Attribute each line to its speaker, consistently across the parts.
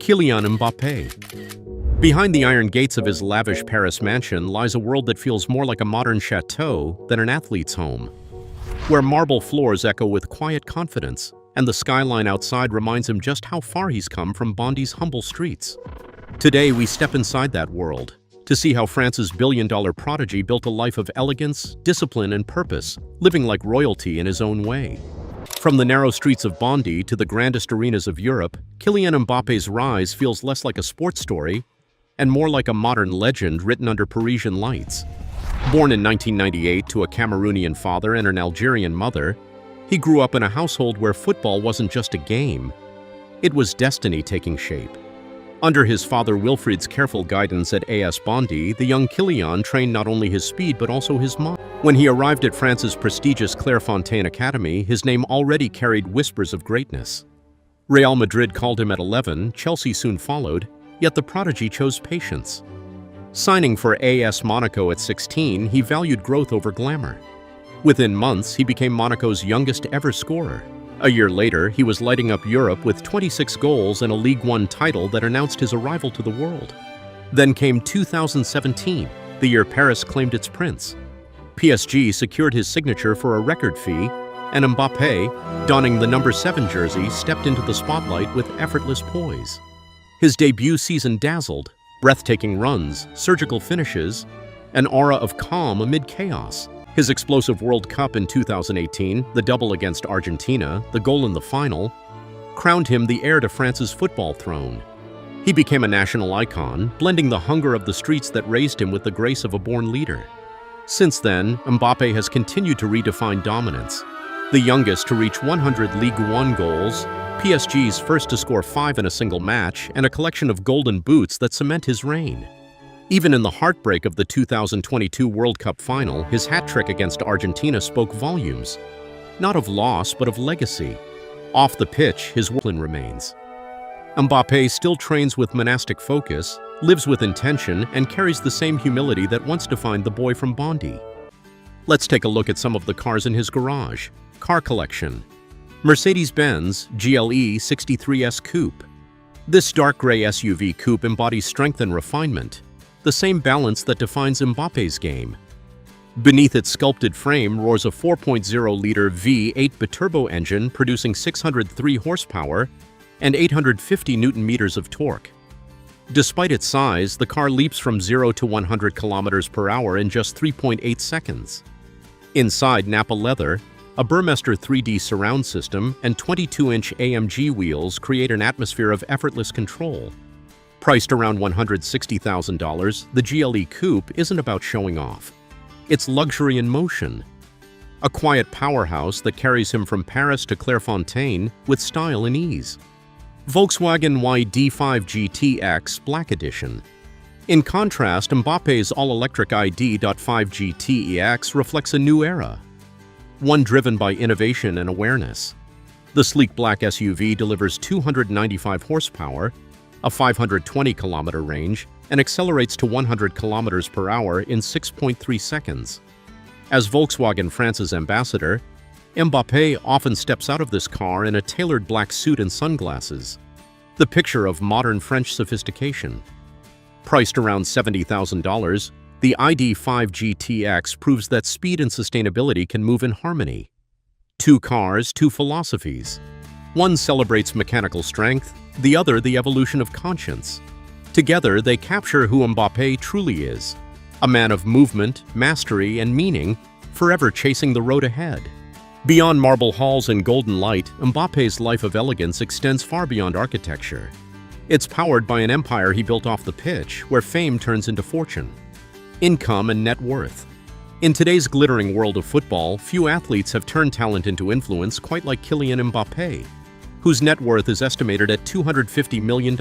Speaker 1: Kilian Mbappe. Behind the iron gates of his lavish Paris mansion lies a world that feels more like a modern chateau than an athlete's home, where marble floors echo with quiet confidence, and the skyline outside reminds him just how far he's come from Bondy's humble streets. Today, we step inside that world to see how France's billion-dollar prodigy built a life of elegance, discipline, and purpose, living like royalty in his own way. From the narrow streets of Bondy to the grandest arenas of Europe, Kilian Mbappe's rise feels less like a sports story and more like a modern legend written under Parisian lights. Born in 1998 to a Cameroonian father and an Algerian mother, he grew up in a household where football wasn't just a game, it was destiny taking shape. Under his father Wilfried's careful guidance at AS Bondy, the young Kilian trained not only his speed but also his mind. When he arrived at France's prestigious Clairefontaine Academy, his name already carried whispers of greatness. Real Madrid called him at 11, Chelsea soon followed, yet the prodigy chose patience. Signing for AS Monaco at 16, he valued growth over glamour. Within months, he became Monaco's youngest ever scorer. A year later, he was lighting up Europe with 26 goals and a Ligue 1 title that announced his arrival to the world. Then came 2017, the year Paris claimed its prince. PSG secured his signature for a record fee, and Mbappe, donning the number 7 jersey, stepped into the spotlight with effortless poise. His debut season dazzled, breathtaking runs, surgical finishes, an aura of calm amid chaos. His explosive World Cup in 2018, the double against Argentina, the goal in the final, crowned him the heir to France's football throne. He became a national icon, blending the hunger of the streets that raised him with the grace of a born leader. Since then, Mbappe has continued to redefine dominance. The youngest to reach 100 Ligue 1 goals, PSG's first to score 5 in a single match, and a collection of golden boots that cement his reign. Even in the heartbreak of the 2022 World Cup final, his hat-trick against Argentina spoke volumes. Not of loss, but of legacy. Off the pitch, his discipline remains. Mbappe still trains with monastic focus, lives with intention, and carries the same humility that once defined the boy from Bondy. Let's take a look at some of the cars in his garage. Car collection. Mercedes-Benz GLE 63S Coupe. This dark gray SUV coupe embodies strength and refinement, the same balance that defines Mbappe's game. Beneath its sculpted frame roars a 4.0-liter V8 biturbo engine producing 603 horsepower and 850 Newton-meters of torque. Despite its size, the car leaps from 0 to 100 kilometers per hour in just 3.8 seconds. Inside Napa leather, a Burmester 3D surround system and 22-inch AMG wheels create an atmosphere of effortless control. Priced around $160,000, the GLE Coupe isn't about showing off. It's luxury in motion. A quiet powerhouse that carries him from Paris to Clairefontaine with style and ease. Volkswagen ID.5 GTX Black Edition. In contrast, Mbappe's all-electric ID.5 GTEX reflects a new era, one driven by innovation and awareness. The sleek black SUV delivers 295 horsepower, a 520-kilometer range, and accelerates to 100 kilometers per hour in 6.3 seconds. As Volkswagen France's ambassador, Mbappe often steps out of this car in a tailored black suit and sunglasses, the picture of modern French sophistication. Priced around $70,000, the ID.5 GTX proves that speed and sustainability can move in harmony. Two cars, two philosophies. One celebrates mechanical strength, the other the evolution of conscience. Together, they capture who Mbappe truly is, a man of movement, mastery, and meaning, forever chasing the road ahead. Beyond marble halls and golden light, Mbappe's life of elegance extends far beyond architecture. It's powered by an empire he built off the pitch, where fame turns into fortune, income, and net worth. In today's glittering world of football, few athletes have turned talent into influence quite like Kilian Mbappe, whose net worth is estimated at $250 million.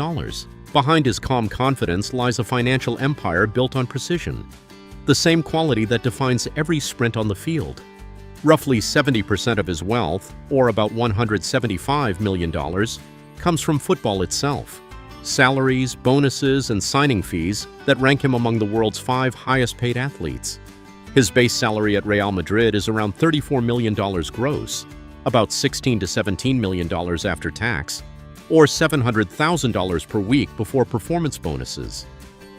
Speaker 1: Behind his calm confidence lies a financial empire built on precision, the same quality that defines every sprint on the field. Roughly 70% of his wealth, or about $175 million, comes from football itself. Salaries, bonuses, and signing fees that rank him among the world's 5 highest-paid athletes. His base salary at Real Madrid is around $34 million gross, about $16 to $17 million after tax, or $700,000 per week before performance bonuses.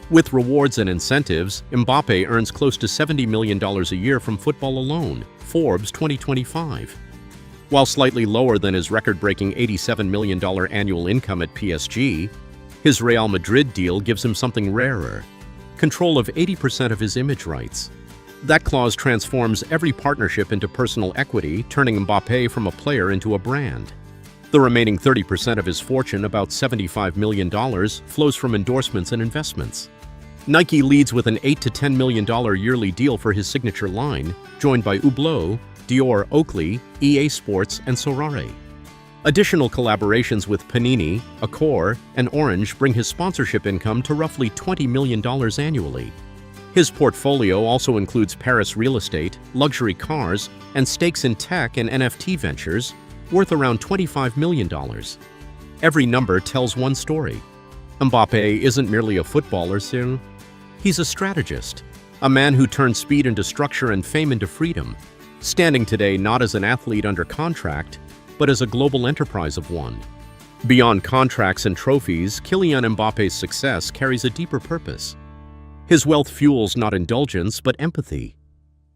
Speaker 1: With rewards and incentives, Mbappe earns close to $70 million a year from football alone, Forbes 2025. While slightly lower than his record-breaking $87 million annual income at PSG, his Real Madrid deal gives him something rarer: control of 80% of his image rights. That clause transforms every partnership into personal equity, turning Mbappe from a player into a brand. The remaining 30% of his fortune, about $75 million, flows from endorsements and investments. Nike leads with an $8 to $10 million yearly deal for his signature line, joined by Hublot, Dior, Oakley, EA Sports, and Sorare. Additional collaborations with Panini, Accor, and Orange bring his sponsorship income to roughly $20 million annually. His portfolio also includes Paris real estate, luxury cars, and stakes in tech and NFT ventures, worth around $25 million. Every number tells one story. Mbappe isn't merely a footballer, soon. He's a strategist, a man who turned speed into structure and fame into freedom, standing today not as an athlete under contract, but as a global enterprise of one. Beyond contracts and trophies, Kilian Mbappe's success carries a deeper purpose. His wealth fuels not indulgence, but empathy,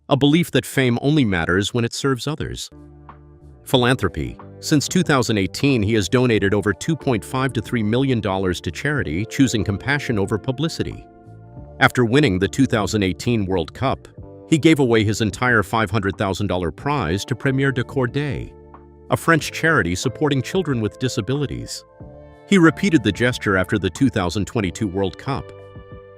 Speaker 1: a belief that fame only matters when it serves others. Philanthropy. Since 2018, he has donated over $2.5 to $3 million to charity, choosing compassion over publicity. After winning the 2018 World Cup, he gave away his entire $500,000 prize to Premier de Cordée, a French charity supporting children with disabilities. He repeated the gesture after the 2022 World Cup,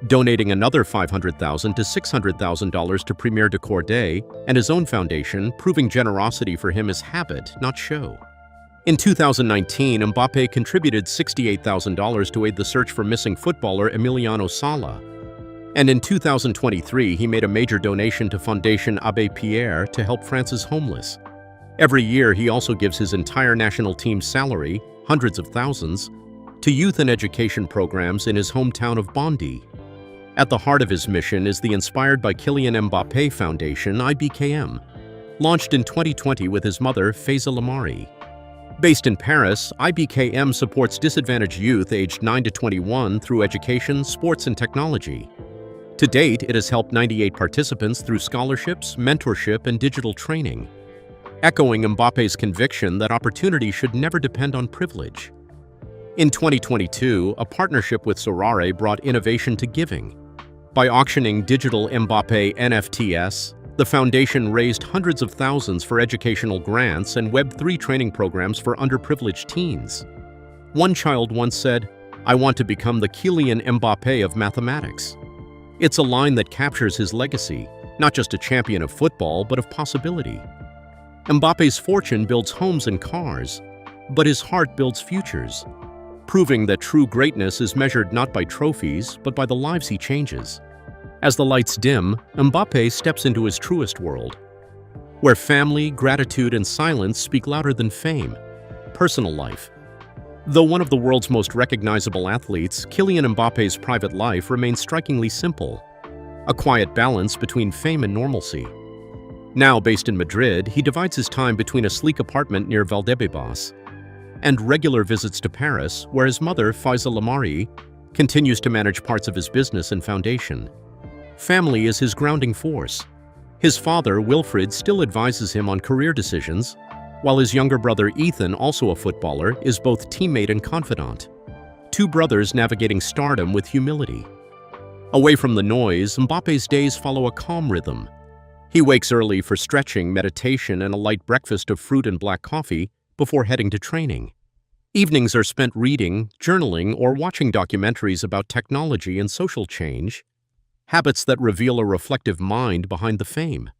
Speaker 1: donating another $500,000 to $600,000 to Premier de Cordée and his own foundation, proving generosity for him is habit, not show. In 2019, Mbappe contributed $68,000 to aid the search for missing footballer Emiliano Sala. And in 2023, he made a major donation to Fondation Abbé Pierre to help France's homeless. Every year, he also gives his entire national team's salary, hundreds of thousands, to youth and education programs in his hometown of Bondy. At the heart of his mission is the Inspired by Kylian Mbappe Foundation, IBKM, launched in 2020 with his mother, Faiza Lamari. Based in Paris, IBKM supports disadvantaged youth aged 9 to 21 through education, sports, and technology. To date, it has helped 98 participants through scholarships, mentorship, and digital training, echoing Mbappe's conviction that opportunity should never depend on privilege. In 2022, a partnership with Sorare brought innovation to giving. By auctioning digital Mbappe NFTs, the foundation raised hundreds of thousands for educational grants and Web3 training programs for underprivileged teens. One child once said, "I want to become the Kylian Mbappe of mathematics." It's a line that captures his legacy, not just a champion of football, but of possibility. Mbappe's fortune builds homes and cars, but his heart builds futures, proving that true greatness is measured not by trophies, but by the lives he changes. As the lights dim, Mbappe steps into his truest world, where family, gratitude, and silence speak louder than fame. Personal life. Though one of the world's most recognizable athletes, Kylian Mbappe's private life remains strikingly simple, a quiet balance between fame and normalcy. Now based in Madrid, he divides his time between a sleek apartment near Valdebebas and regular visits to Paris, where his mother, Faiza Lamari, continues to manage parts of his business and foundation. Family is his grounding force. His father, Wilfred, still advises him on career decisions, while his younger brother Ethan, also a footballer, is both teammate and confidant. Two brothers navigating stardom with humility. Away from the noise, Mbappe's days follow a calm rhythm. He wakes early for stretching, meditation, and a light breakfast of fruit and black coffee before heading to training. Evenings are spent reading, journaling, or watching documentaries about technology and social change, habits that reveal a reflective mind behind the fame.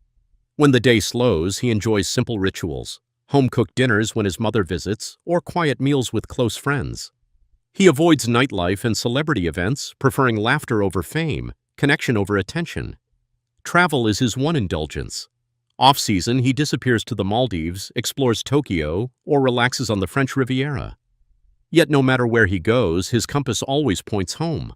Speaker 1: When the day slows, he enjoys simple rituals, home-cooked dinners when his mother visits, or quiet meals with close friends. He avoids nightlife and celebrity events, preferring laughter over fame, connection over attention. Travel is his one indulgence. Off-season, he disappears to the Maldives, explores Tokyo, or relaxes on the French Riviera. Yet no matter where he goes, his compass always points home,